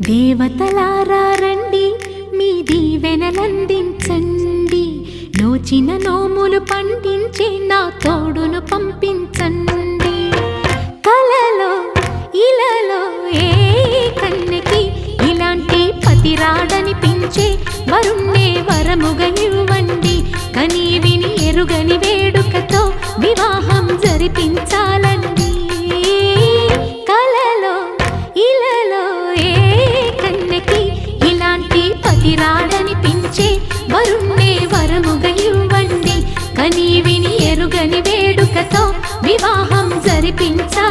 దేవతలారా రండి, మీ దీవెనలందించండి. నోచిన నోములు పండించే నా తోడును పంపించండి. కలలో ఇలలో ఏ కన్నెకి ఇలాంటి పతిరాడనిపించే వరుణ్ణే వరముగా ఇవ్వండి. కని విని ఎరుగని వేడుకతో వివాహం జరిపించాలండి. కలలో ఇలలో ఏ కన్నెకి ఇలాంటి పతిరాడనిపించే వరుణ్ణే వరముగా ఇవ్వండి. కని విని ఎరుగని వేడుకతో వివాహం జరిపించాలి.